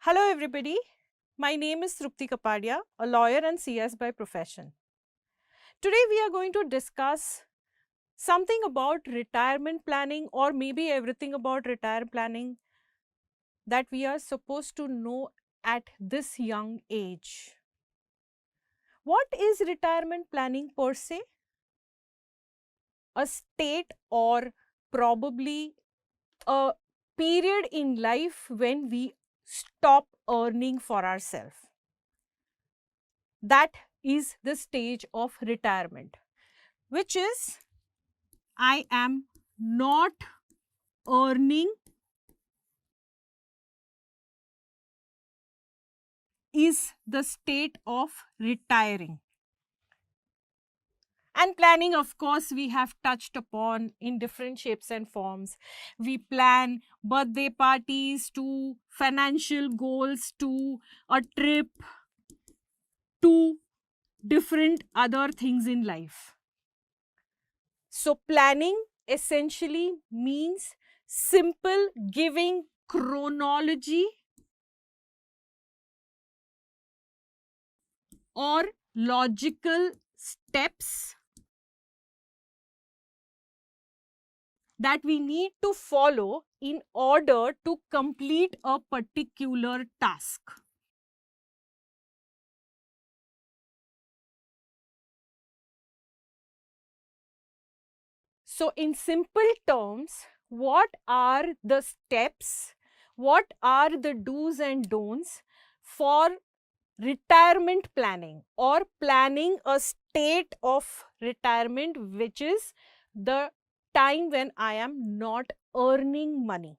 Hello everybody, my name is Trupti Kapadia, a lawyer and CS by profession. Today we are going to discuss something about retirement planning or maybe everything about retirement planning that we are supposed to know at this young age. What is retirement planning per se? A state or probably a period in life when we stop earning for ourselves. That is the stage of retirement, which is I am not earning is the state of retiring. And planning, of course, we have touched upon in different shapes and forms. We plan birthday parties to financial goals to a trip to different other things in life. So planning essentially means simple giving chronology or logical steps that we need to follow in order to complete a particular task. So in simple terms, what are the steps, what are the do's and don'ts for retirement planning or planning a state of retirement, which is the time when I am not earning money.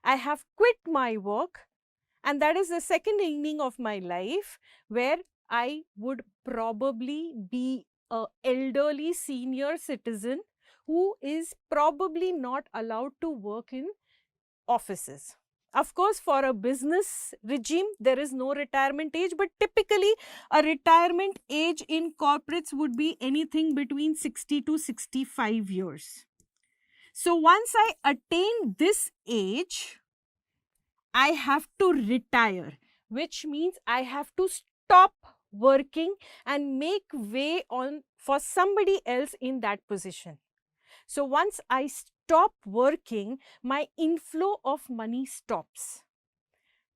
I have quit my work, and that is the second inning of my life where I would probably be a elderly senior citizen who is probably not allowed to work in offices. Of course, for a business regime, there is no retirement age, but typically a retirement age in corporates would be anything between 60 to 65 years. So once I attain this age, I have to retire, which means I have to stop working and make way on for somebody else in that position. So once I stop working, my inflow of money stops.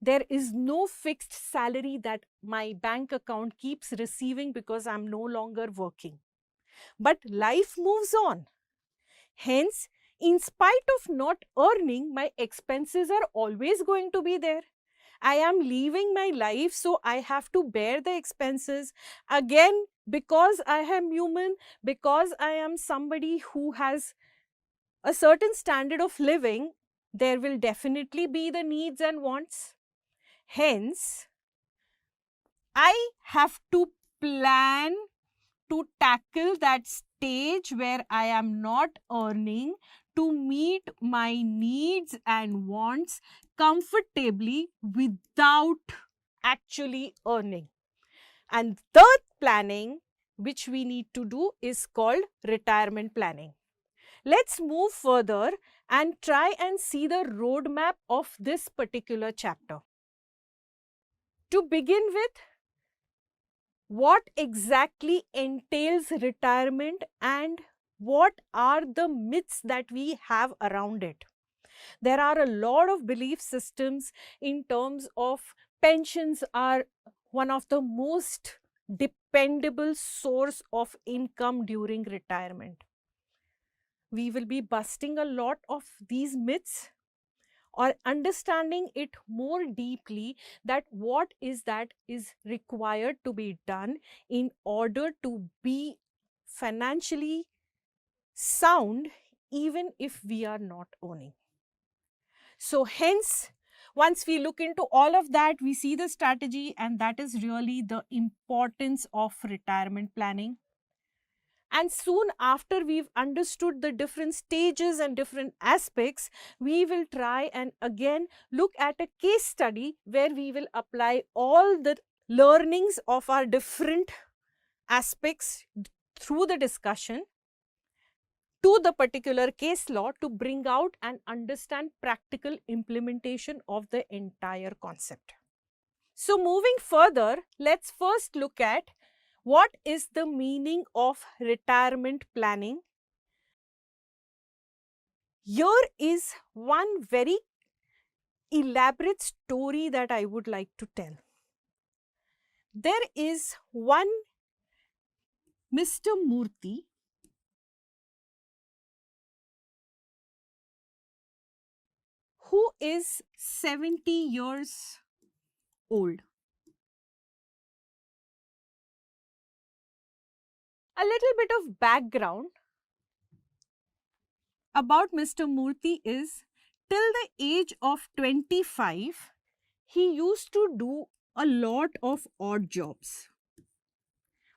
There is no fixed salary that my bank account keeps receiving because I'm no longer working. But life moves on. Hence, in spite of not earning, my expenses are always going to be there. I am leaving my life, so I have to bear the expenses. Again, because I am human, because I am somebody who has a certain standard of living, there will definitely be the needs and wants. Hence, I have to plan to tackle that stage where I am not earning to meet my needs and wants comfortably without actually earning. And third planning which we need to do is called retirement planning. Let's move further and try and see the roadmap of this particular chapter. To begin with, what exactly entails retirement and what are the myths that we have around it? There are a lot of belief systems in terms of pensions are one of the most dependable source of income during retirement. We will be busting a lot of these myths or understanding it more deeply, that what is that is required to be done in order to be financially sound even if we are not owning. So hence, once we look into all of that, we see the strategy, and that is really the importance of retirement planning. And soon after we've understood the different stages and different aspects, we will try and again look at a case study where we will apply all the learnings of our different aspects through the discussion to the particular case law to bring out and understand practical implementation of the entire concept. So moving further, let's first look at what is the meaning of retirement planning. Here is one very elaborate story that I would like to tell. There is one Mr. Murthy who is 70 years old. A little bit of background about Mr. Murthy is, till the age of 25, he used to do a lot of odd jobs.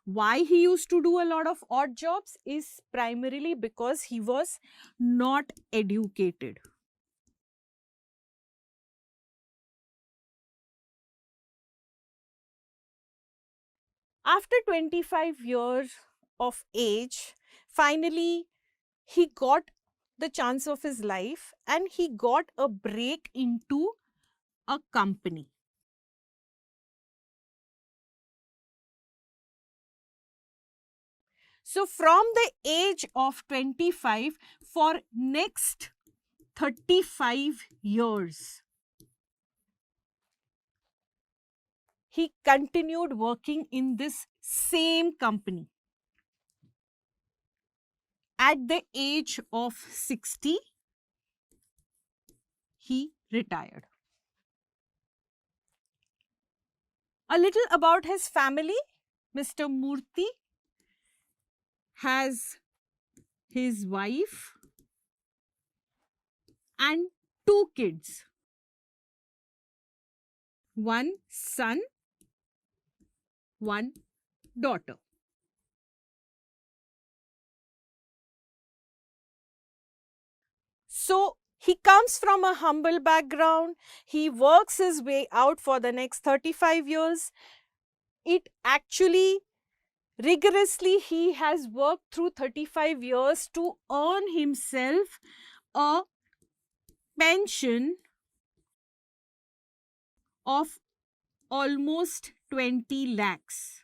Why he used to do a lot of odd jobs is primarily because he was not educated. After 25 years of age, finally he got the chance of his life and he got a break into a company. So from the age of 25 for next 35 years, he continued working in this same company. At the age of 60, he retired. A little about his family. Mr. Murthy has his wife and 2 kids. One son, one daughter. So he comes from a humble background. He works his way out for the next 35 years. It actually, rigorously, he has worked through 35 years to earn himself a pension of almost 20 lakhs.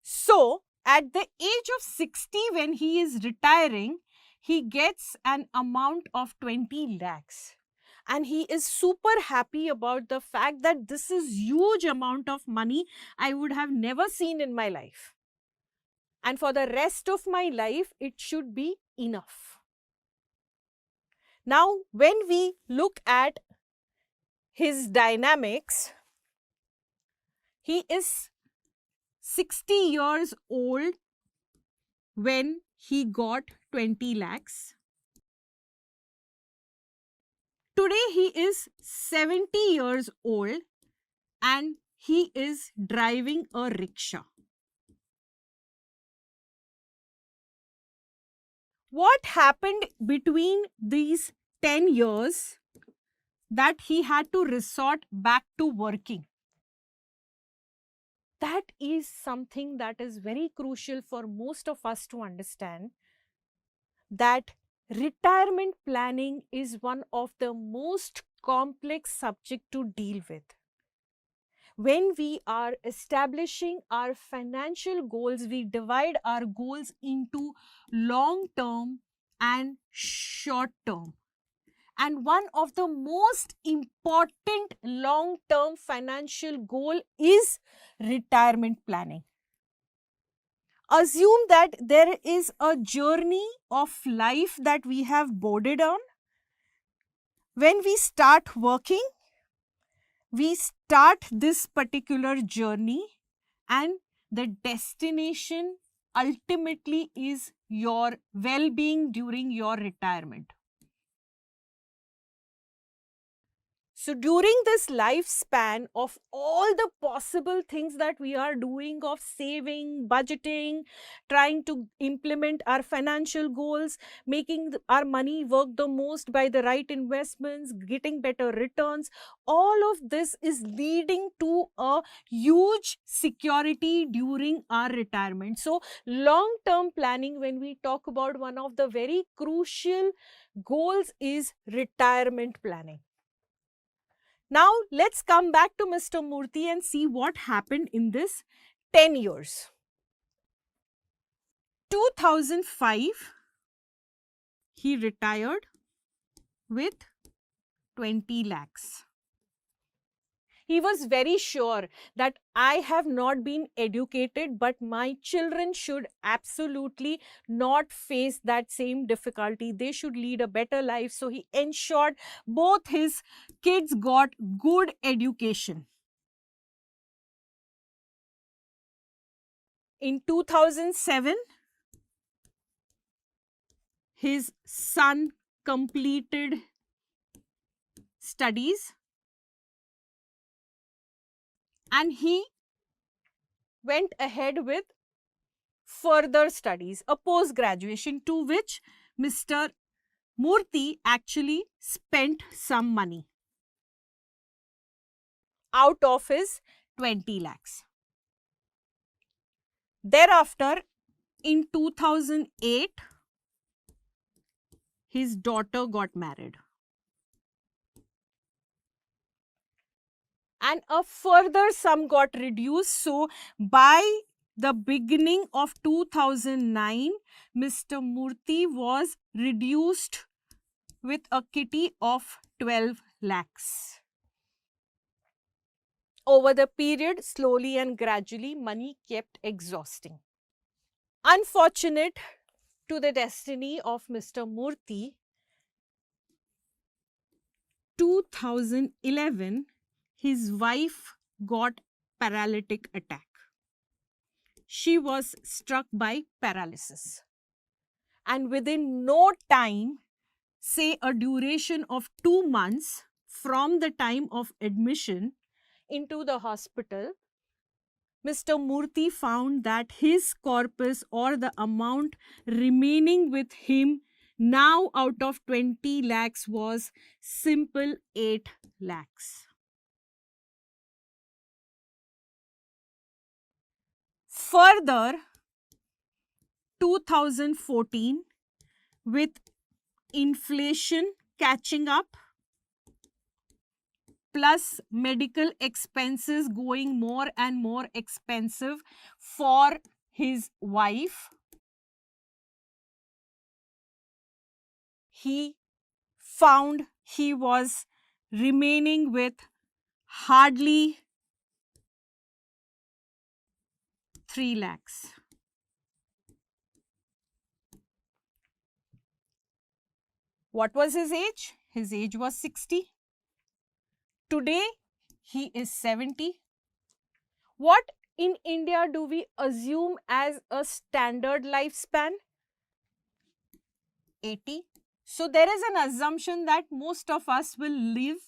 So, at the age of 60, when he is retiring, he gets an amount of 20 lakhs. And he is super happy about the fact that this is huge amount of money I would have never seen in my life. And for the rest of my life, it should be enough. Now, when we look at his dynamics, he is 60 years old when he got 20 lakhs. Today he is 70 years old and he is driving a rickshaw. What happened between these 10 years that he had to resort back to working? That is something that is very crucial for most of us to understand, that retirement planning is one of the most complex subject to deal with. When we are establishing our financial goals, we divide our goals into long term and short term. And one of the most important long term financial goal is retirement planning. Assume that there is a journey of life that we have boarded on. When we start working, we start this particular journey and the destination ultimately is your well-being during your retirement. So during this lifespan of all the possible things that we are doing of saving, budgeting, trying to implement our financial goals, making our money work the most by the right investments, getting better returns, all of this is leading to a huge security during our retirement. So long-term planning, when we talk about one of the very crucial goals, is retirement planning. Now let's come back to Mr. Murthy and see what happened in this 10 years. 2005, he retired with 20 lakhs. He was very sure that I have not been educated, but my children should absolutely not face that same difficulty. They should lead a better life. So he ensured both his kids got good education. In 2007, his son completed studies and he went ahead with further studies, a post-graduation, to which Mr. Murthy actually spent some money out of his 20 lakhs. Thereafter, in 2008, his daughter got married. And a further sum got reduced. So, by the beginning of 2009, Mr. Murthy was reduced with a kitty of 12 lakhs. Over the period, slowly and gradually, money kept exhausting. Unfortunate to the destiny of Mr. Murthy, 2011, his wife got paralytic attack. She was struck by paralysis. And within no time, say a duration of 2 months from the time of admission into the hospital, Mr. Murthy found that his corpus, or the amount remaining with him now out of 20 lakhs, was simple 8 lakhs. Further, 2014, with inflation catching up, plus medical expenses going more and more expensive for his wife, he found he was remaining with hardly 3 lakhs. What was his age? His age was 60. Today, he is 70. What in India do we assume as a standard lifespan? 80. So there is an assumption that most of us will live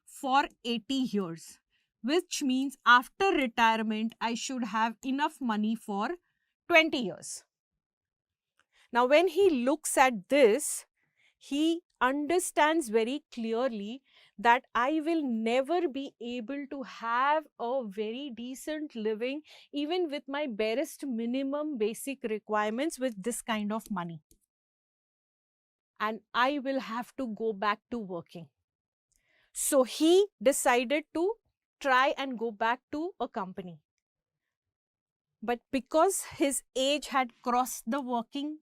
for 80 years, which means after retirement, I should have enough money for 20 years. Now, when he looks at this, he understands very clearly that I will never be able to have a very decent living, even with my barest minimum basic requirements, with this kind of money. And I will have to go back to working. So he decided to try and go back to a company. But because his age had crossed the working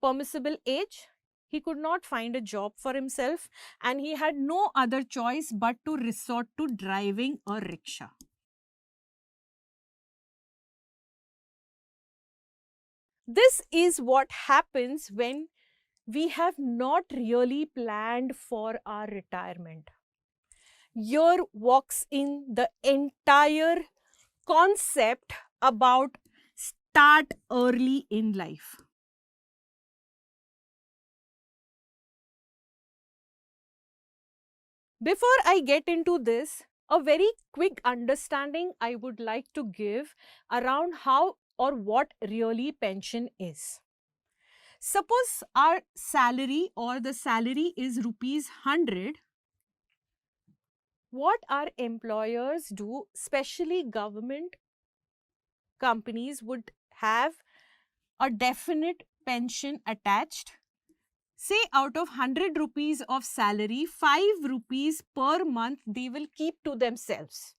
permissible age, he could not find a job for himself, and he had no other choice but to resort to driving a rickshaw. This is what happens when we have not really planned for our retirement. Here walks in the entire concept about start early in life. Before I get into this, a very quick understanding I would like to give around how or what really pension is. Suppose our salary or the salary is rupees 100. What our employers do, especially government companies, would have a definite pension attached. say out of 100 rupees of salary, 5 rupees per month they will keep to themselves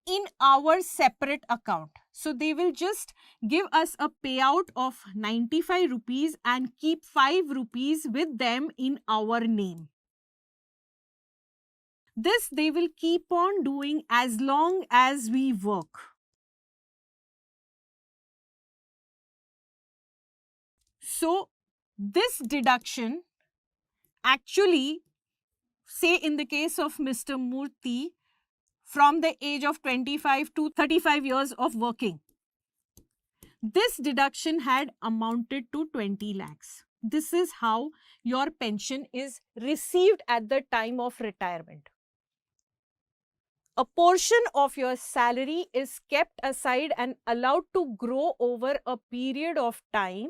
in our separate account. So they will just give us a payout of 95 rupees and keep 5 rupees with them in our name. This they will keep on doing as long as we work. So this deduction actually, say in the case of Mr. Murthy, from the age of 25 to 35 years of working, this deduction had amounted to 20 lakhs. This is how your pension is received at the time of retirement. A portion of your salary is kept aside and allowed to grow over a period of time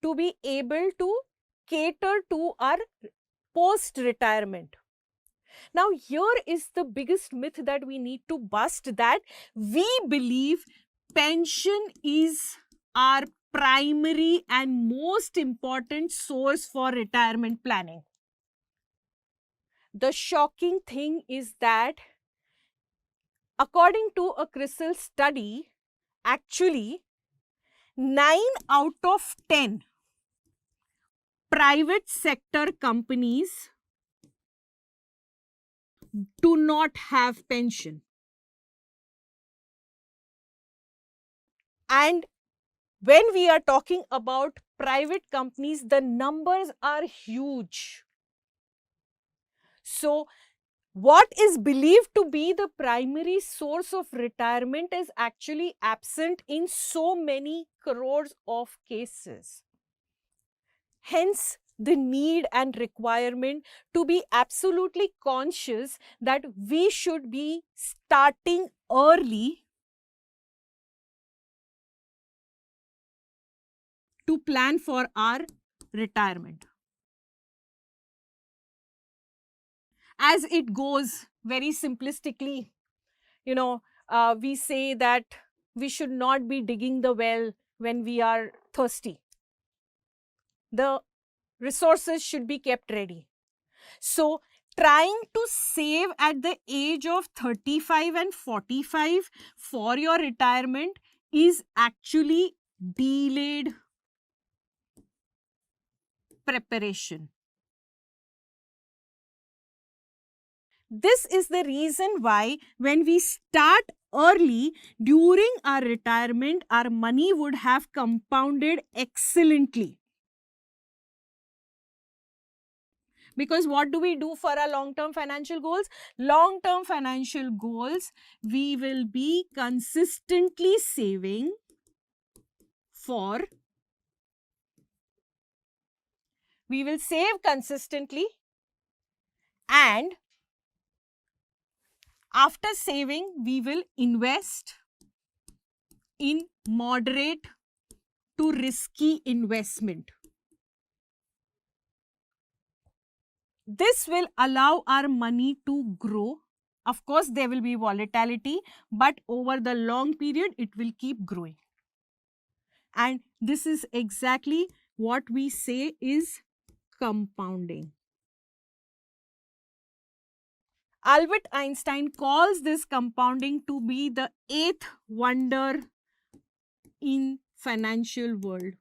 to be able to cater to our post-retirement. Now, here is the biggest myth that we need to bust, that we believe pension is our primary and most important source for retirement planning. The shocking thing is that according to a CRISIL study, actually 9 out of 10 private sector companies do not have pension. And when we are talking about private companies, the numbers are huge. So what is believed to be the primary source of retirement is actually absent in so many crores of cases. Hence, the need and requirement to be absolutely conscious that we should be starting early to plan for our retirement. As it goes very simplistically, we say that we should not be digging the well when we are thirsty. The resources should be kept ready. So, trying to save at the age of 35 and 45 for your retirement is actually delayed preparation. This is the reason why when we start early during our retirement, our money would have compounded excellently. Because what do we do for our long-term financial goals? Long-term financial goals, we will be consistently saving for, we will save consistently, and after saving, we will invest in moderate to risky investment. This will allow our money to grow. Of course, there will be volatility, but over the long period, it will keep growing. And this is exactly what we say is compounding. Albert Einstein calls this compounding to be the 8th wonder in financial world.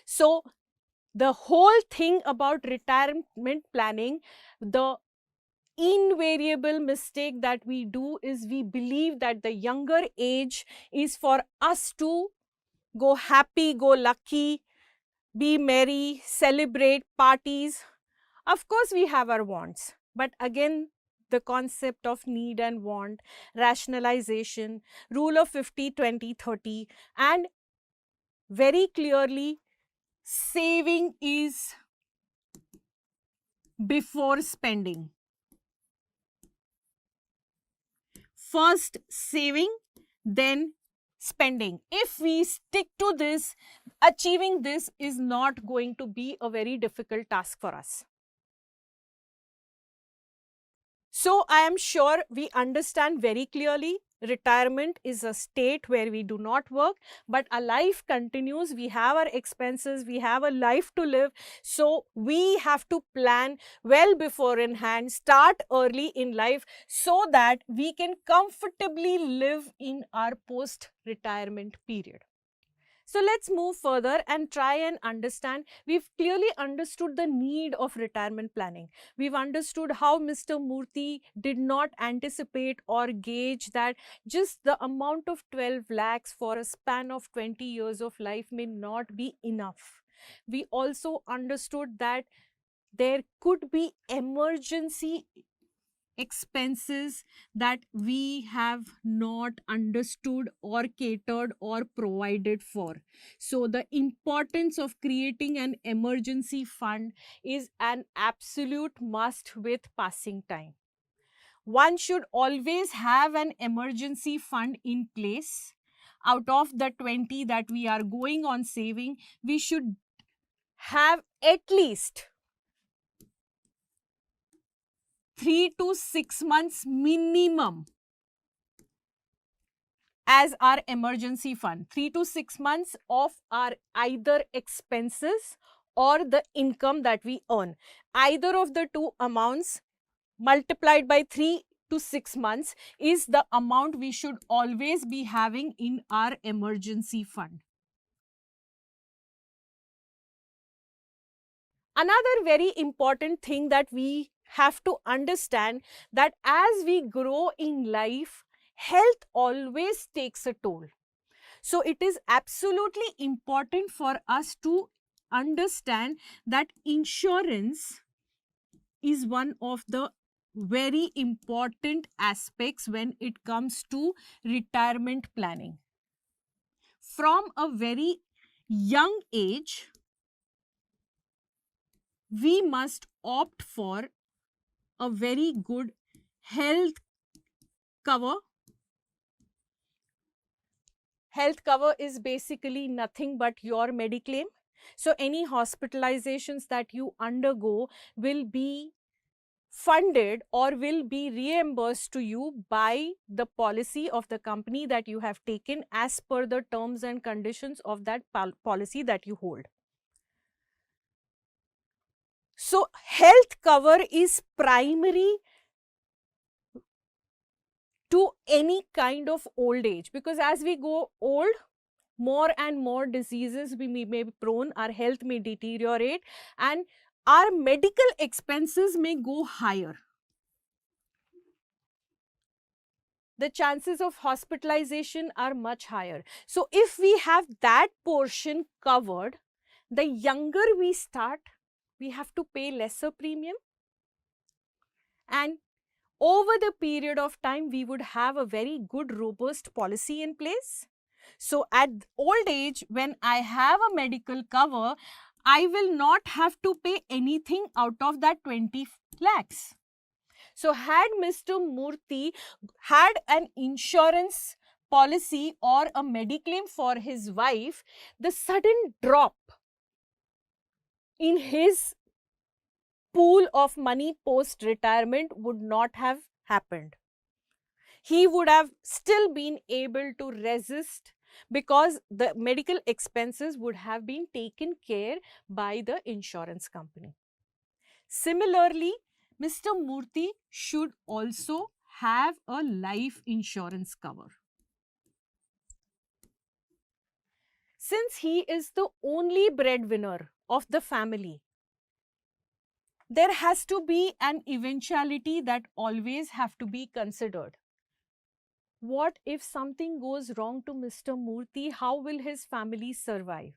So, the whole thing about retirement planning, the invariable mistake that we do is we believe that the younger age is for us to go happy, go lucky, be merry, celebrate parties. Of course, we have our wants, but again, the concept of need and want, rationalization, rule of 50, 20, 30, and very clearly, saving is before spending. First saving, then spending. If we stick to this, achieving this is not going to be a very difficult task for us. So I am sure we understand very clearly retirement is a state where we do not work, but our life continues. We have our expenses, we have a life to live. So we have to plan well before in hand, start early in life so that we can comfortably live in our post-retirement period. So let's move further and try and understand. We've clearly understood the need of retirement planning. We've understood how Mr. Murthy did not anticipate or gauge that just the amount of 12 lakhs for a span of 20 years of life may not be enough. We also understood that there could be emergency expenses that we have not understood or catered or provided for. So the importance of creating an emergency fund is an absolute must with passing time. One should always have an emergency fund in place. Out of the 20 that we are going on saving, we should have at least 3 to 6 months minimum as our emergency fund. 3 to 6 months of our either expenses or the income that we earn. Either of the two amounts multiplied by 3 to 6 months is the amount we should always be having in our emergency fund. Another very important thing that we have to understand, that as we grow in life, health always takes a toll. So it is absolutely important for us to understand that insurance is one of the very important aspects when it comes to retirement planning. From a very young age, we must opt for a very good health cover. Health cover is basically nothing but your Mediclaim. So any hospitalizations that you undergo will be funded or will be reimbursed to you by the policy of the company that you have taken as per the terms and conditions of that policy that you hold. So health cover is primary to any kind of old age, because as we go old, more and more diseases we may be prone, our health may deteriorate and our medical expenses may go higher. The chances of hospitalization are much higher. So if we have that portion covered, the younger we start, we have to pay lesser premium, and over the period of time, we would have a very good, robust policy in place. So at old age, when I have a medical cover, I will not have to pay anything out of that 20 lakhs. So had Mr. Murthy had an insurance policy or a Mediclaim for his wife, the sudden drop in his pool of money post-retirement would not have happened. He would have still been able to resist because the medical expenses would have been taken care by the insurance company. Similarly, Mr. Murthy should also have a life insurance cover. Since he is the only breadwinner of the family, there has to be an eventuality that always have to be considered. What if something goes wrong to Mr. Murthy? How will his family survive?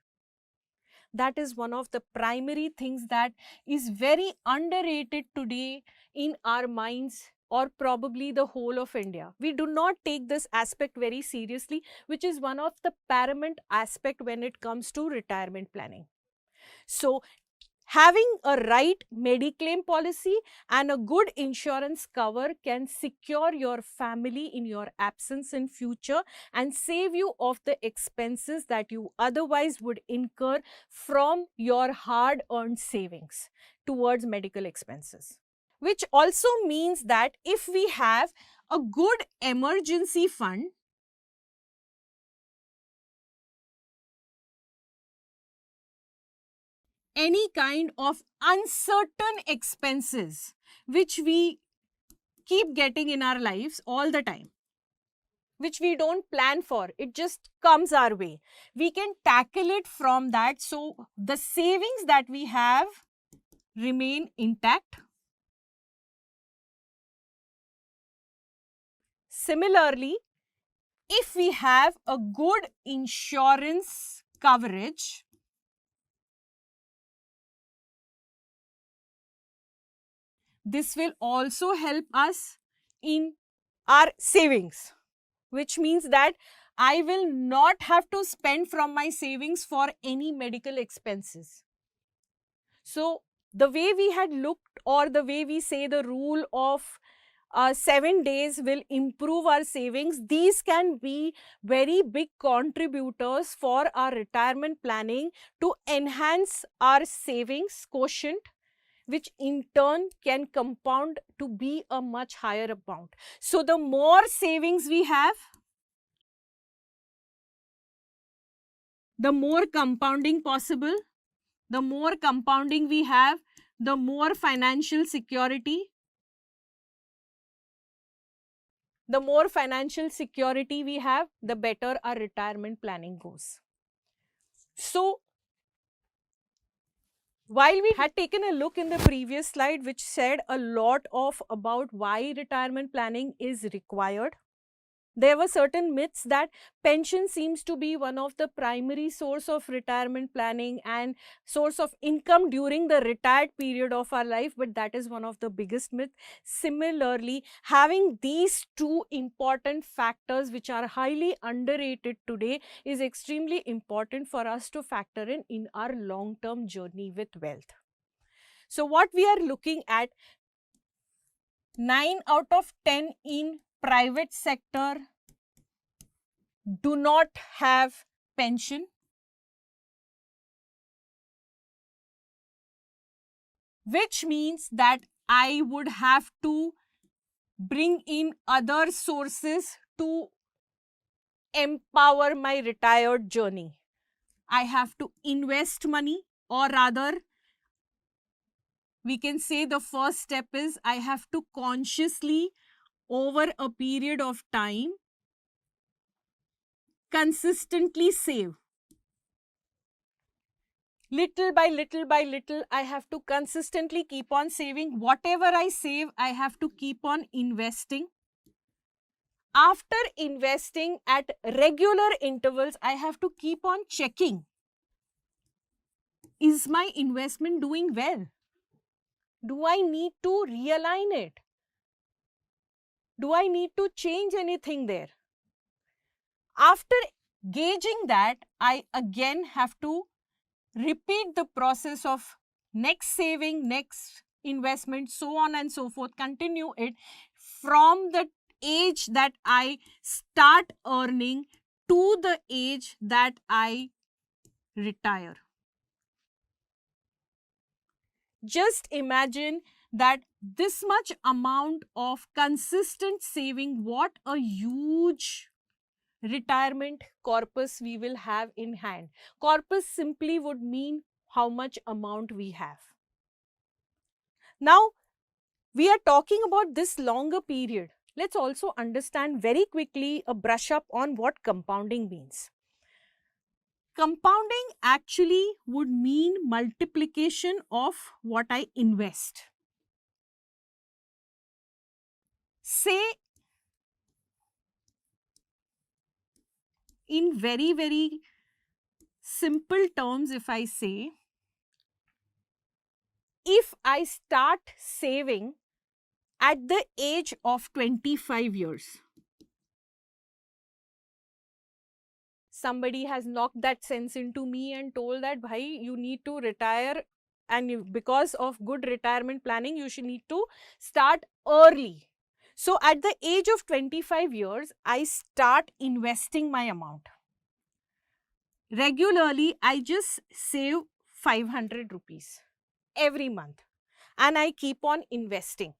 That is one of the primary things that is very underrated today in our minds, or probably the whole of India. We do not take this aspect very seriously, which is one of the paramount aspect when it comes to retirement planning. So having a right Mediclaim policy and a good insurance cover can secure your family in your absence in future and save you of the expenses that you otherwise would incur from your hard-earned savings towards medical expenses. which also means that if we have a good emergency fund, any kind of uncertain expenses which we keep getting in our lives all the time, which we don't plan for, it just comes our way, we can tackle it from that. So the savings that we have remain intact. Similarly, if we have a good insurance coverage, this will also help us in our savings, which means that I will not have to spend from my savings for any medical expenses. So the way we had looked, or the way we say the rule of 7 days will improve our savings, these can be very big contributors for our retirement planning to enhance our savings quotient, which in turn can compound to be a much higher amount. So the more savings we have, the more compounding possible. The more compounding we have, the more financial security. The more financial security we have, the better our retirement planning goes. So, while we had taken a look in the previous slide, which said a lot of about why retirement planning is required, there were certain myths that pension seems to be one of the primary source of retirement planning and source of income during the retired period of our life, but that is one of the biggest myths. Similarly, having these two important factors which are highly underrated today is extremely important for us to factor in our long-term journey with wealth. So what we are looking at, 9 out of 10 in private sector do not have pension, which means that I would have to bring in other sources to empower my retired journey. I have to invest money, or rather, we can say the first step is I have to consciously, over a period of time, consistently save. Little by little, I have to consistently keep on saving. Whatever I save, I have to keep on investing. After investing at regular intervals, I have to keep on checking. Is my investment doing well? Do I need to realign it? Do I need to change anything there? After gauging that, I again have to repeat the process of next saving, next investment, so on and so forth, continue it from the age that I start earning to the age that I retire. Just imagine that this much amount of consistent saving, what a huge retirement corpus we will have in hand. Corpus simply would mean how much amount we have. Now, we are talking about this longer period. Let's also understand very quickly a brush up on what compounding means. Compounding actually would mean multiplication of what I invest. Say, in very, very simple terms, if I say, if I start saving at the age of 25 years, somebody has knocked that sense into me and told that, bhai, you need to retire, and because of good retirement planning, you should need to start early. So at the age of 25 years, I start investing my amount. Regularly, I just save 500 rupees every month. and I keep on investing.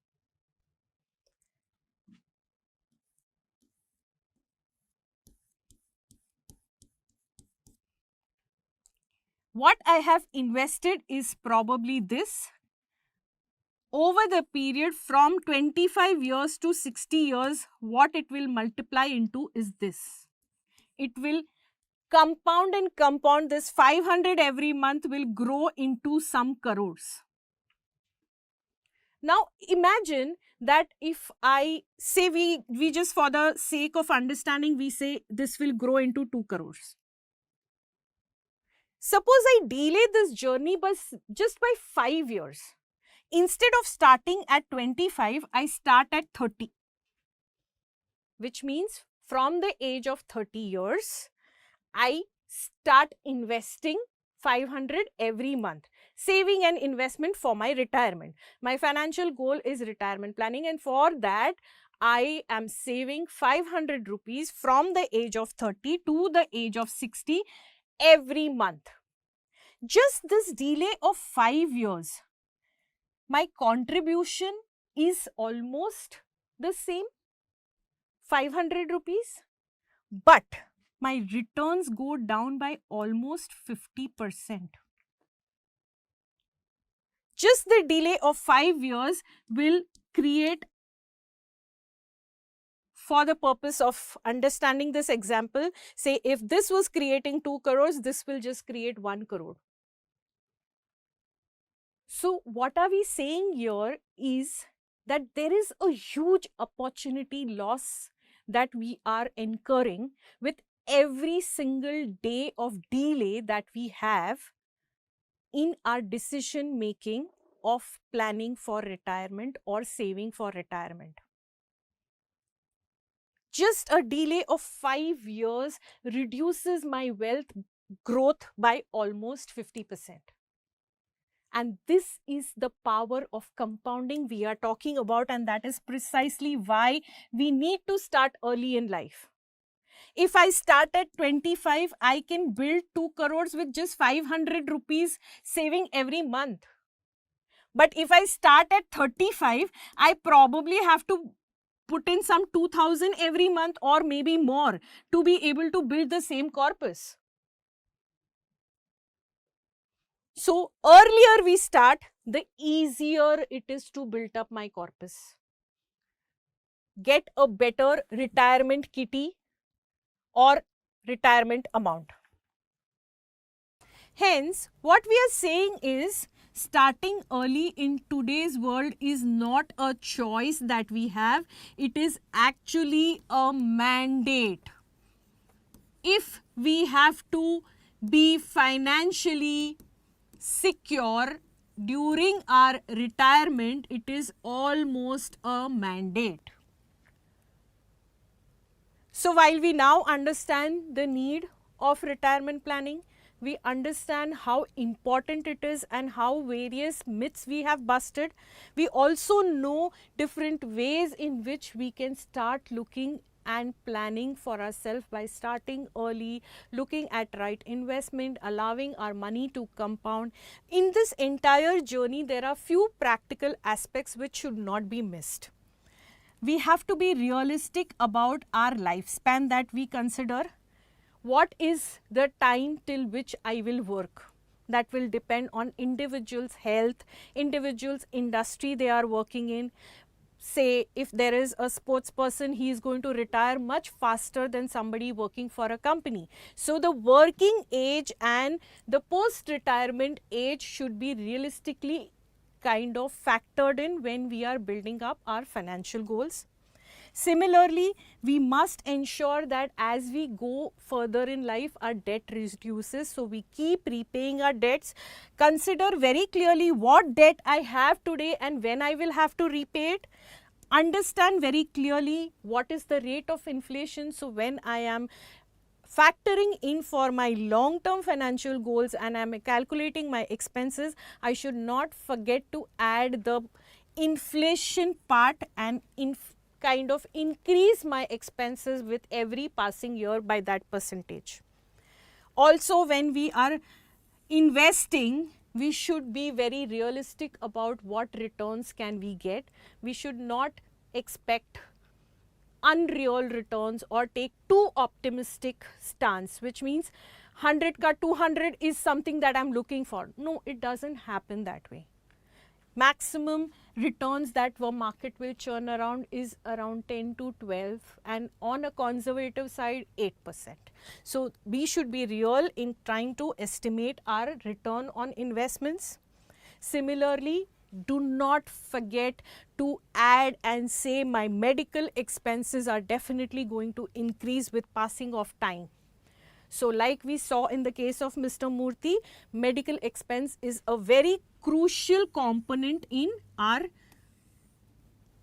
What I have invested is probably this. Over the period from 25 years to 60 years, what it will multiply into is this. It will compound and compound. This 500 every month will grow into some crores. Now imagine that if I say we just for the sake of understanding, we say this will grow into 2 crores. Suppose I delay this journey just by 5 years. Instead of starting at 25, I start at 30. Which means from the age of 30 years, I start investing 500 every month, saving an investment for my retirement. My financial goal is retirement planning, and for that, I am saving 500 rupees from the age of 30 to the age of 60 every month. Just this delay of 5 years, my contribution is almost the same, 500 rupees, but my returns go down by almost 50%. Just the delay of 5 years will create, for the purpose of understanding this example, say if this was creating 2 crores, this will just create 1 crore. So what are we saying here is that there is a huge opportunity loss that we are incurring with every single day of delay that we have in our decision making of planning for retirement or saving for retirement. Just a delay of 5 years reduces my wealth growth by almost 50%. And this is the power of compounding we are talking about, and that is precisely why we need to start early in life. If I start at 25, I can build 2 crores with just 500 rupees saving every month. But if I start at 35, I probably have to put in some 2000 every month or maybe more to be able to build the same corpus. So earlier we start, the easier it is to build up my corpus. Get a better retirement kitty or retirement amount. Hence, what we are saying is starting early in today's world is not a choice that we have. It is actually a mandate. If we have to be financially secure during our retirement, it is almost a mandate. So while we now understand the need of retirement planning, we understand how important it is and how various myths we have busted. We also know different ways in which we can start looking and planning for ourselves by starting early, looking at right investment, allowing our money to compound. In this entire journey, there are few practical aspects which should not be missed. We have to be realistic about our lifespan that we consider. What is the time till which I will work? That will depend on individual's health, individual's industry they are working in. Say if there is a sports person, he is going to retire much faster than somebody working for a company. So the working age and the post-retirement age should be realistically kind of factored in when we are building up our financial goals. Similarly, we must ensure that as we go further in life, our debt reduces. So we keep repaying our debts. Consider very clearly what debt I have today and when I will have to repay it. Understand very clearly what is the rate of inflation. So when I am factoring in for my long-term financial goals and I am calculating my expenses, I should not forget to add the inflation part and kind of increase my expenses with every passing year by that percentage. Also, when we are investing, we should be very realistic about what returns can we get. We should not expect unreal returns or take too optimistic stance, which means 100 ka 200 is something that I'm looking for. No, it doesn't happen that way. Maximum returns that the market will churn around is around 10 to 12, and on a conservative side 8%. So we should be real in trying to estimate our return on investments. Similarly, do not forget to add and say my medical expenses are definitely going to increase with passing of time. So like we saw in the case of Mr. Murthy, medical expense is a very crucial component in our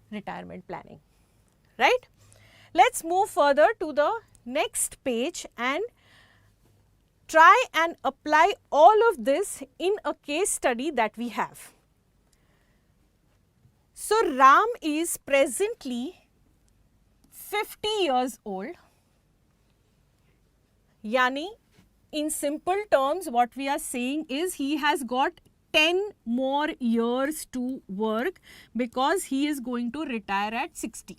retirement planning, right? Let's move further to the next page and try and apply all of this in a case study that we have. So Ram is presently 50 years old. Yani, in simple terms, what we are saying is he has got 10 more years to work because he is going to retire at 60.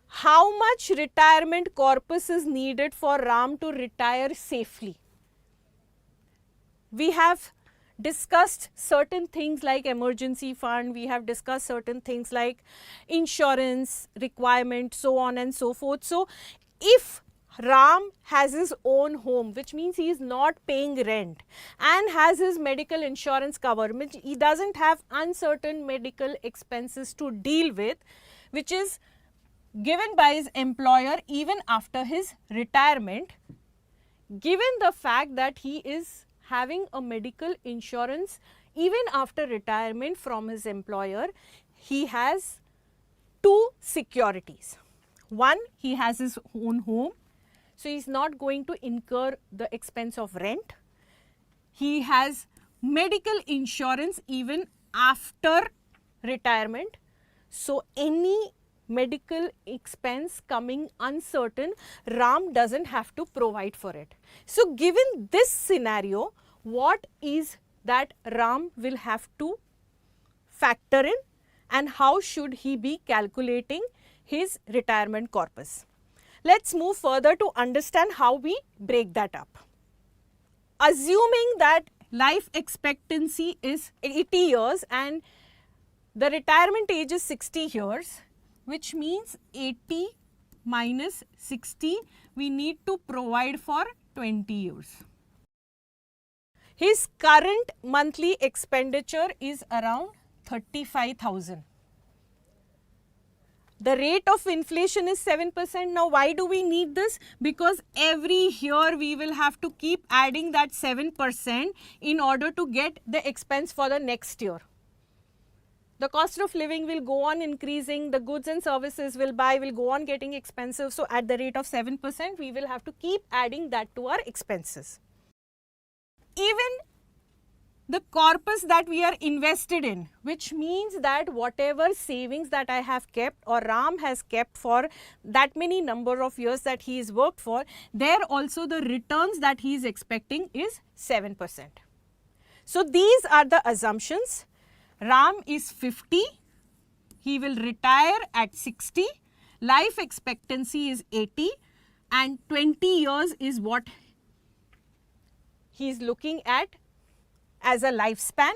How much retirement corpus is needed for Ram to retire safely? We have discussed certain things like emergency fund, we have discussed certain things like insurance requirement, so on and so forth. So if Ram has his own home, which means he is not paying rent and has his medical insurance cover, which he doesn't have uncertain medical expenses to deal with, which is given by his employer even after his retirement, given the fact that he is having a medical insurance even after retirement from his employer, he has two securities. One, he has his own home, so he is not going to incur the expense of rent. He has medical insurance even after retirement, so any medical expense coming uncertain, Ram doesn't have to provide for it. So given this scenario, what is that Ram will have to factor in and how should he be calculating his retirement corpus? Let's move further to understand how we break that up. Assuming that life expectancy is 80 years and the retirement age is 60 years, which means 80 minus 60, we need to provide for 20 years. His current monthly expenditure is around 35,000. The rate of inflation is 7%. Now, why do we need this? Because every year we will have to keep adding that 7% in order to get the expense for the next year. The cost of living will go on increasing, the goods and services will go on getting expensive. So at the rate of 7%, we will have to keep adding that to our expenses. Even the corpus that we are invested in, which means that whatever savings that I have kept or Ram has kept for that many number of years that he is worked for, there also the returns that he is expecting is 7%. So these are the assumptions. Ram is 50, he will retire at 60, life expectancy is 80 and 20 years is what he is looking at as a lifespan.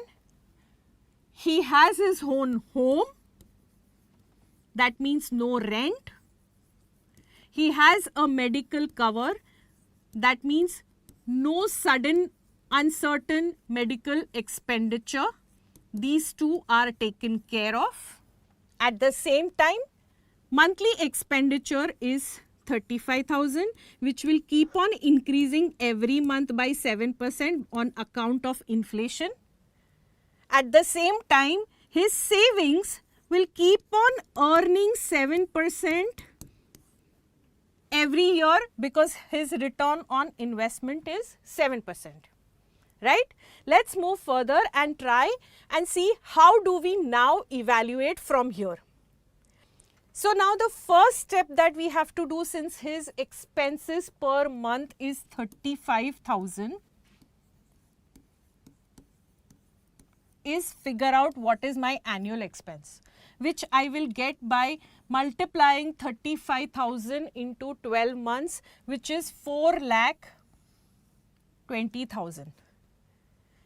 He has his own home, that means no rent. He has a medical cover, that means no sudden uncertain medical expenditure. These two are taken care of. At the same time, monthly expenditure is 35,000, which will keep on increasing every month by 7% on account of inflation. At the same time, his savings will keep on earning 7% every year because his return on investment is 7%. Right? Let's move further and try and see how do we now evaluate from here. So now the first step that we have to do, since his expenses per month is 35,000, is figure out what is my annual expense, which I will get by multiplying 35,000 into 12 months, which is 4,20,000.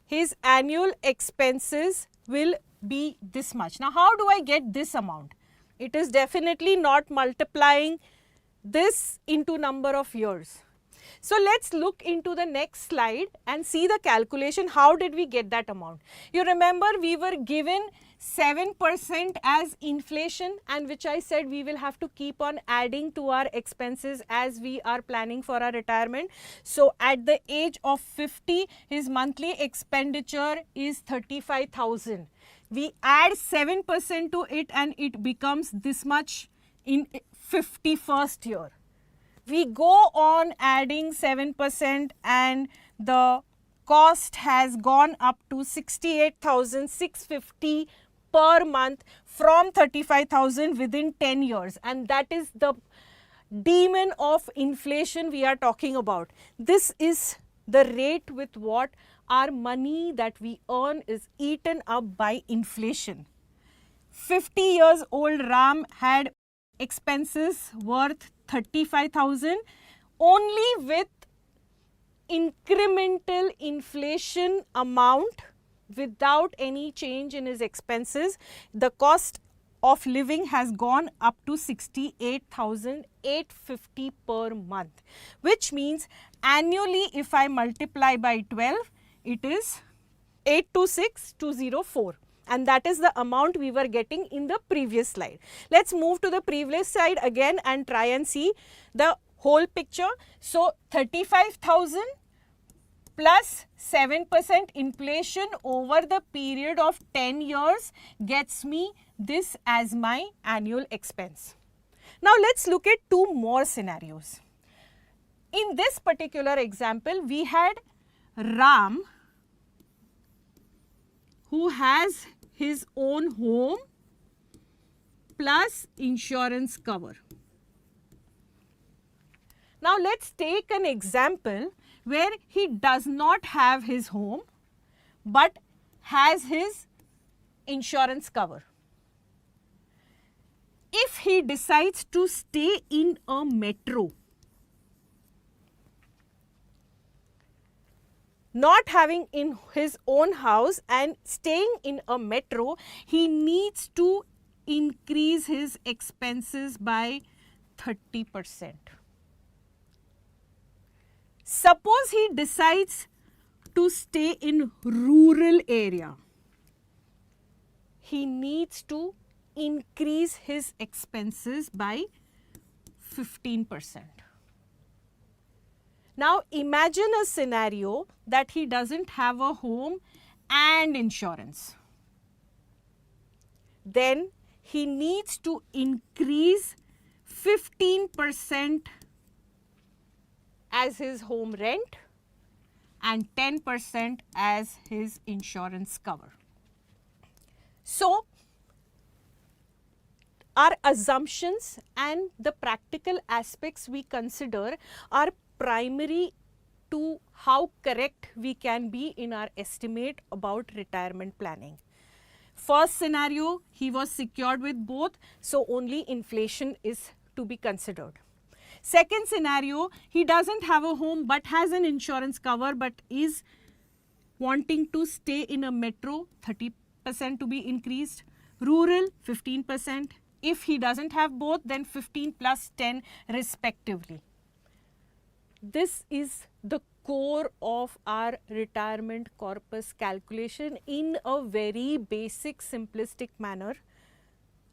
His annual expenses will be this much. Now, how do I get this amount? It is definitely not multiplying this into number of years. So, let's look into the next slide and see the calculation. How did we get that amount? You remember we were given 7% as inflation, and which I said we will have to keep on adding to our expenses as we are planning for our retirement. So, at the age of 50, his monthly expenditure is 35,000. We add 7% to it and it becomes this much in 51st year. We go on adding 7% and the cost has gone up to 68,650 per month from 35,000 within 10 years, and that is the demon of inflation we are talking about. This is the rate with what our money that we earn is eaten up by inflation. 50 years old Ram had expenses worth 35,000 only with incremental inflation amount without any change in his expenses. The cost of living has gone up to 68,850 per month, which means annually if I multiply by 12, it is 826,204. And that is the amount we were getting in the previous slide. Let's move to the previous slide again and try and see the whole picture. So, 35,000 plus 7% inflation over the period of 10 years gets me this as my annual expense. Now, let's look at two more scenarios. In this particular example, we had Ram who has his own home plus insurance cover. Now, let's take an example where he does not have his home but has his insurance cover. If he decides to stay in a metro, not having in his own house and staying in a metro, he needs to increase his expenses by 30%. Suppose he decides to stay in rural area, he needs to increase his expenses by 15%. Now, imagine a scenario that he doesn't have a home and insurance. Then he needs to increase 15% as his home rent and 10% as his insurance cover. So, our assumptions and the practical aspects we consider are primary to how correct we can be in our estimate about retirement planning. First scenario, he was secured with both, so only inflation is to be considered. Second scenario, he doesn't have a home but has an insurance cover but is wanting to stay in a metro, 30% to be increased, rural 15%. If he doesn't have both, then 15 plus 10 respectively. This is the core of our retirement corpus calculation in a very basic simplistic manner.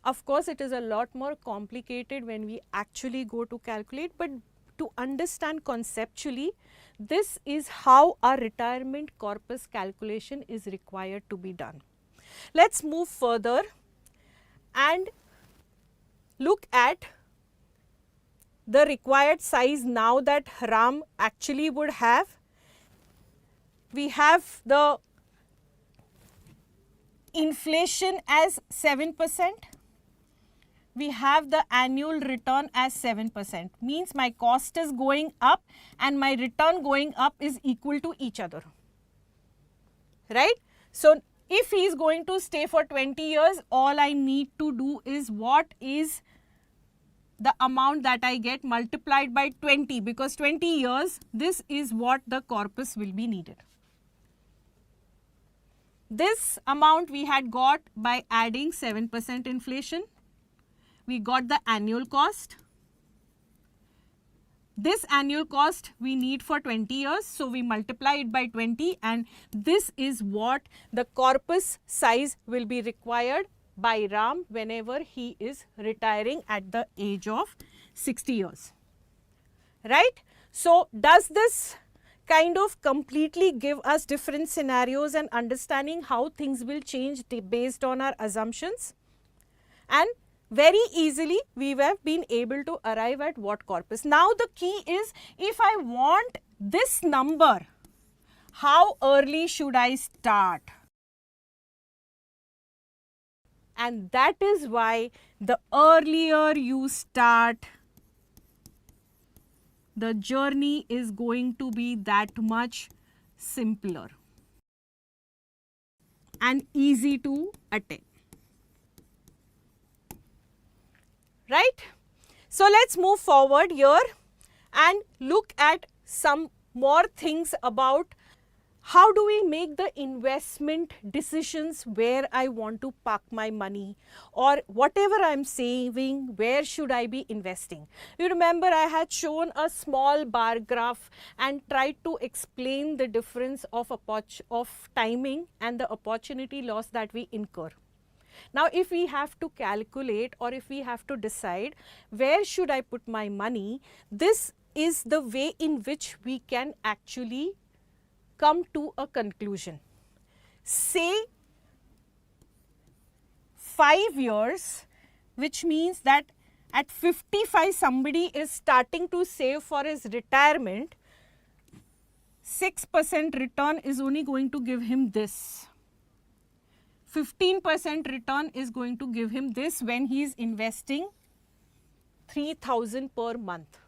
Of course, it is a lot more complicated when we actually go to calculate, but to understand conceptually, this is how our retirement corpus calculation is required to be done. Let's move further and look at the required size now that Ram actually would have. We have the inflation as 7%. We have the annual return as 7%. Means my cost is going up and my return going up is equal to each other. Right? So, If he is going to stay for 20 years, all I need to do is what is the amount that I get multiplied by 20, because 20 years, this is what the corpus will be needed. This amount we had got by adding 7% inflation. We got the annual cost. This annual cost we need for 20 years, so we multiply it by 20, and this is what the corpus size will be required by Ram whenever he is retiring at the age of 60 years. Right? So, does this kind of completely give us different scenarios and understanding how things will change based on our assumptions? And very easily we have been able to arrive at what corpus. Now the key is, if I want this number, how early should I start? And that is why the earlier you start, the journey is going to be that much simpler and easy to attain. Right? So, let us move forward here and look at some more things about how do we make the investment decisions, where I want to park my money, or whatever I am saving, where should I be investing. You remember I had shown a small bar graph and tried to explain the difference of timing and the opportunity loss that we incur. Now, if we have to calculate, or if we have to decide where should I put my money, this is the way in which we can actually come to a conclusion. Say 5 years, which means that at 55 somebody is starting to save for his retirement, 6% return is only going to give him this. 15% return is going to give him this when he is investing 3,000 per month.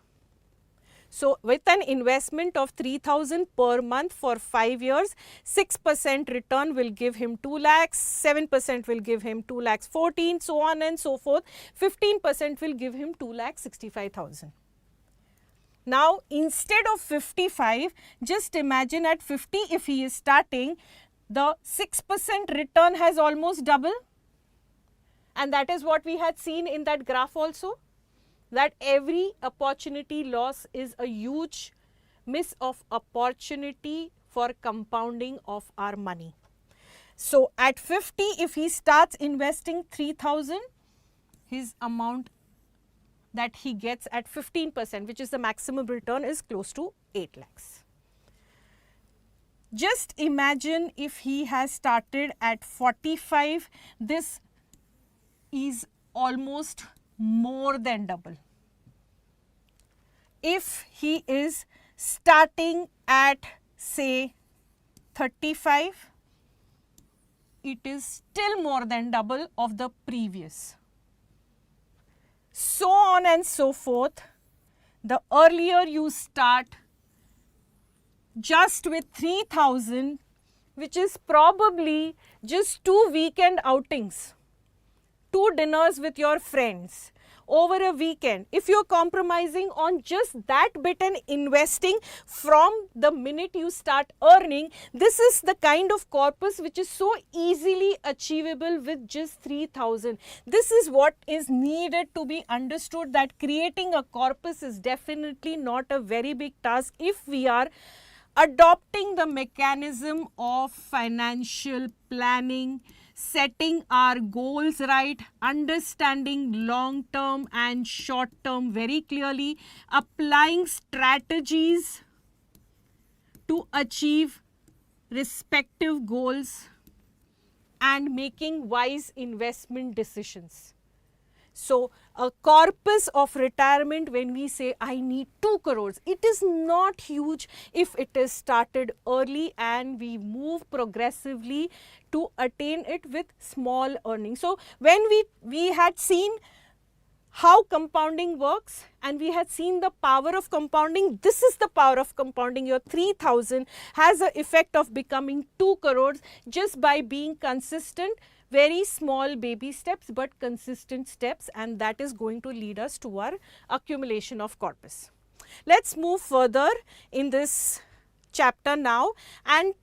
So, with an investment of 3,000 per month for 5 years, 6% return will give him 2 lakhs, 7% will give him 2 lakhs 14, so on and so forth. 15% will give him 2 lakhs 65,000. Now, instead of 55, just imagine at 50 if he is starting, the 6% return has almost double, and that is what we had seen in that graph also, that every opportunity loss is a huge miss of opportunity for compounding of our money. So, at 50 if he starts investing 3,000, his amount that he gets at 15%, which is the maximum return, is close to 8 lakhs. Just imagine if he has started at 45, this is almost more than double. If he is starting at say 35, it is still more than double of the previous. So on and so forth. The earlier you start, just with 3,000, which is probably just 2 weekend outings, 2 dinners with your friends over a weekend. If you are compromising on just that bit and investing from the minute you start earning, this is the kind of corpus which is so easily achievable with just 3,000. This is what is needed to be understood, that creating a corpus is definitely not a very big task if we are adopting the mechanism of financial planning, setting our goals right, understanding long term and short term very clearly, applying strategies to achieve respective goals, and making wise investment decisions. So, a corpus of retirement, when we say I need 2 crores, it is not huge if it is started early and we move progressively to attain it with small earnings. So, when we had seen how compounding works, and we had seen the power of compounding. This is the power of compounding. Your 3000 has an effect of becoming 2 crores just by being consistent, very small baby steps but consistent steps, and that is going to lead us to our accumulation of corpus. Let's move further in this chapter now and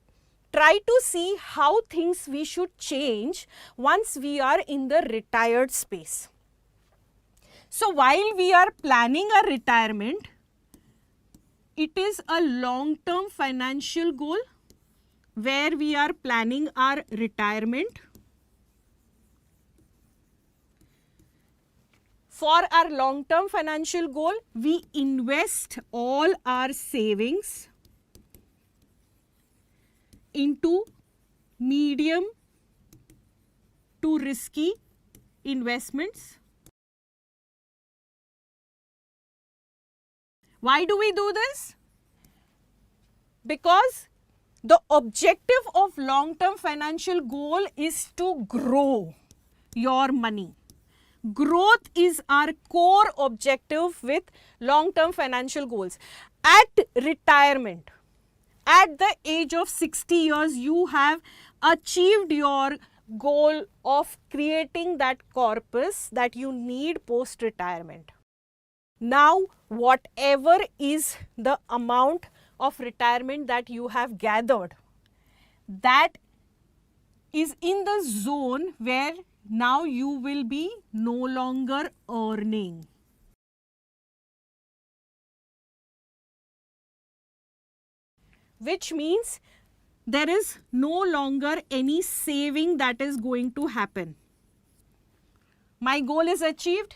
try to see how things we should change once we are in the retired space. So while we are planning our retirement, it is a long-term financial goal where we are planning our retirement. For our long-term financial goal, we invest all our savings into medium to risky investments. Why do we do this? Because the objective of long-term financial goal is to grow your money. Growth is our core objective with long-term financial goals. At retirement, at the age of 60 years, you have achieved your goal of creating that corpus that you need post-retirement. Now, whatever is the amount of retirement that you have gathered, that is in the zone where now you will be no longer earning. Which means there is no longer any saving that is going to happen. My goal is achieved.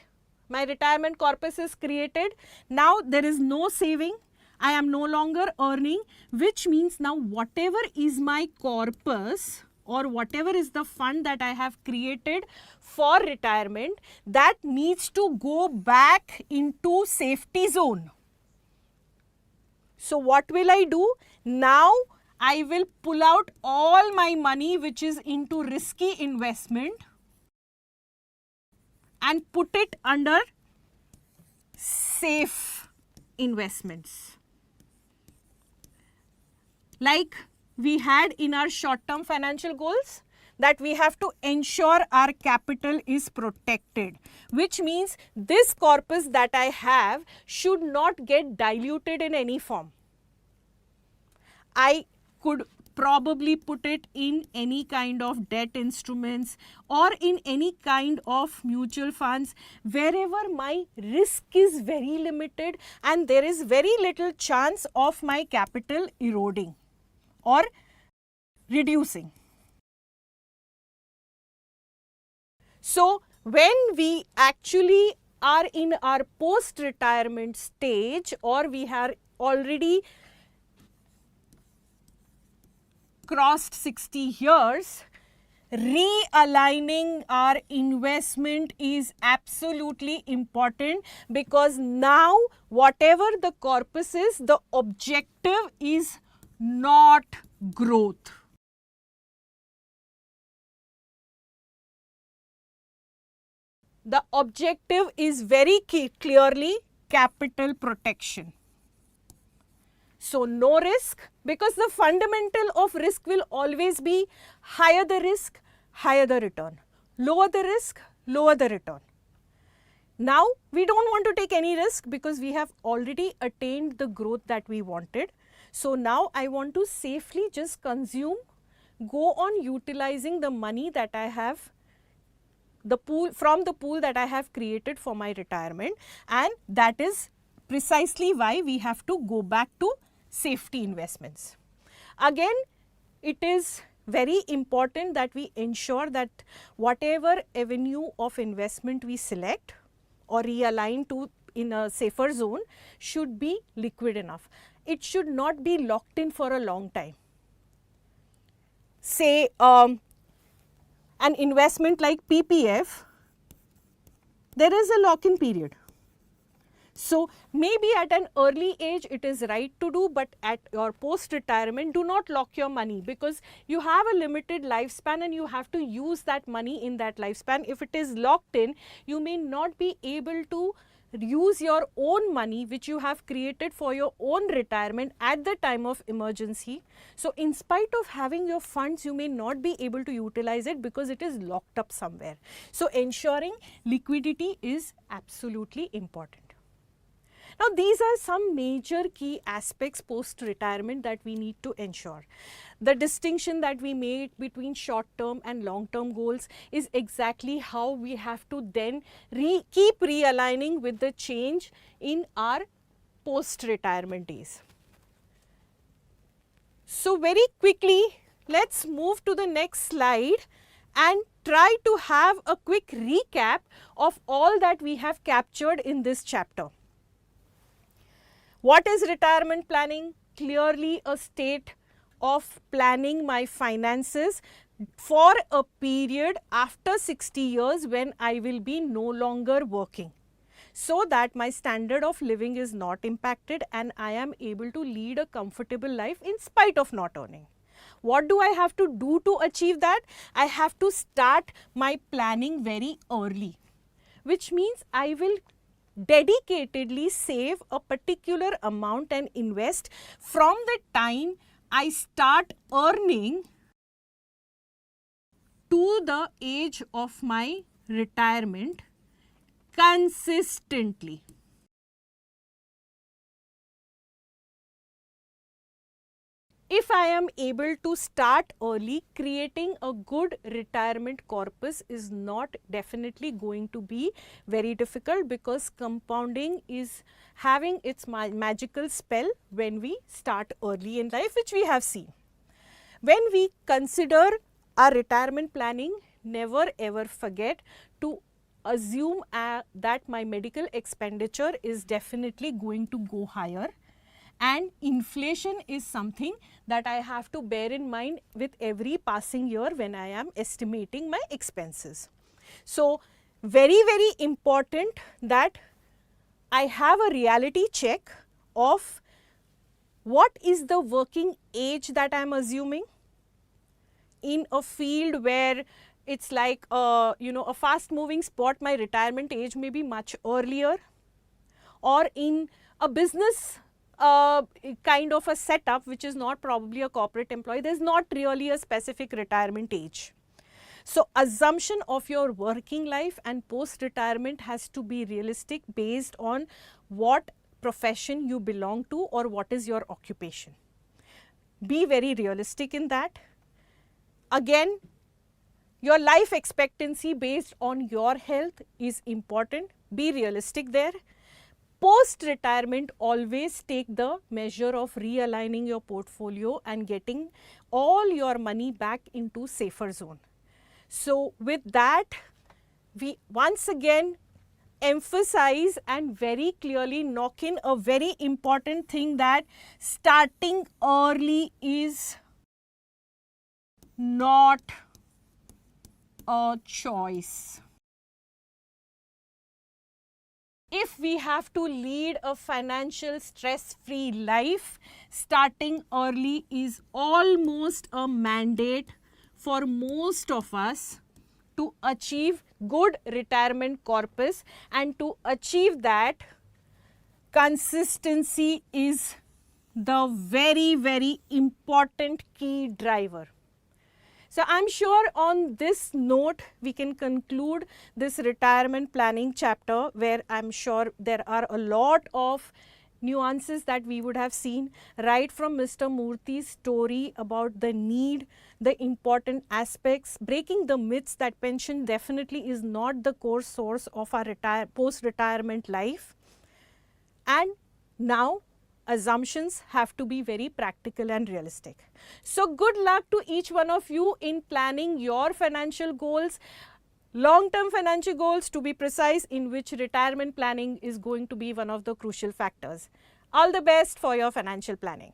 My retirement corpus is created. Now there is no saving. I am no longer earning, which means now whatever is my corpus or whatever is the fund that I have created for retirement, that needs to go back into safety zone. So what will I do? Now I will pull out all my money which is into risky investment and put it under safe investments. Like we had in our short-term financial goals, that we have to ensure our capital is protected, which means this corpus that I have should not get diluted in any form. I could probably put it in any kind of debt instruments or in any kind of mutual funds wherever my risk is very limited and there is very little chance of my capital eroding or reducing. So when we actually are in our post-retirement stage, or we have already crossed 60 years, realigning our investment is absolutely important, because now whatever the corpus is, the objective is not growth. The objective is very clearly capital protection. So no risk, because the fundamental of risk will always be higher the risk, higher the return. Lower the risk, lower the return. Now we don't want to take any risk because we have already attained the growth that we wanted. So now I want to safely just consume, go on utilizing the money that I have, the pool that I have created for my retirement, and that is precisely why we have to go back to safety investments. Again, it is very important that we ensure that whatever avenue of investment we select or realign to in a safer zone should be liquid enough. It should not be locked in for a long time. Say an investment like PPF, there is a lock-in period. So maybe at an early age it is right to do, but at your post retirement, do not lock your money, because you have a limited lifespan and you have to use that money in that lifespan. If it is locked in, you may not be able to use your own money which you have created for your own retirement at the time of emergency. So in spite of having your funds, you may not be able to utilize it because it is locked up somewhere. So ensuring liquidity is absolutely important. Now, these are some major key aspects post-retirement that we need to ensure. The distinction that we made between short-term and long-term goals is exactly how we have to then keep realigning with the change in our post-retirement days. So, very quickly, let's move to the next slide and try to have a quick recap of all that we have captured in this chapter. What is retirement planning? Clearly a state of planning my finances for a period after 60 years when I will be no longer working, so that my standard of living is not impacted and I am able to lead a comfortable life in spite of not earning. What do I have to do to achieve that? I have to start my planning very early, which means I will dedicatedly save a particular amount and invest from the time I start earning to the age of my retirement consistently. If I am able to start early, creating a good retirement corpus is not definitely going to be very difficult, because compounding is having its magical spell when we start early in life, which we have seen. When we consider our retirement planning, never ever forget to assume that my medical expenditure is definitely going to go higher. And inflation is something that I have to bear in mind with every passing year when I am estimating my expenses. So, very, very important that I have a reality check of what is the working age that I am assuming in a field where it's like a fast moving spot. My retirement age may be much earlier, or in a business kind of a setup which is not probably a corporate employee, there is not really a specific retirement age. So, assumption of your working life and post retirement has to be realistic based on what profession you belong to or what is your occupation. Be very realistic in that. Again, your life expectancy based on your health is important. Be realistic there. Post retirement, always take the measure of realigning your portfolio and getting all your money back into safer zone. So with that, we once again emphasize and very clearly knock in a very important thing, that starting early is not a choice. If we have to lead a financial stress-free life, starting early is almost a mandate for most of us to achieve good retirement corpus, and to achieve that, consistency is the very, very important key driver. So, I am sure on this note we can conclude this retirement planning chapter, where I am sure there are a lot of nuances that we would have seen, right from Mr. Murthy's story about the need, the important aspects, breaking the myths that pension definitely is not the core source of our post-retirement life. And now assumptions have to be very practical and realistic. So, good luck to each one of you in planning your financial goals, long-term financial goals to be precise, in which retirement planning is going to be one of the crucial factors. All the best for your financial planning.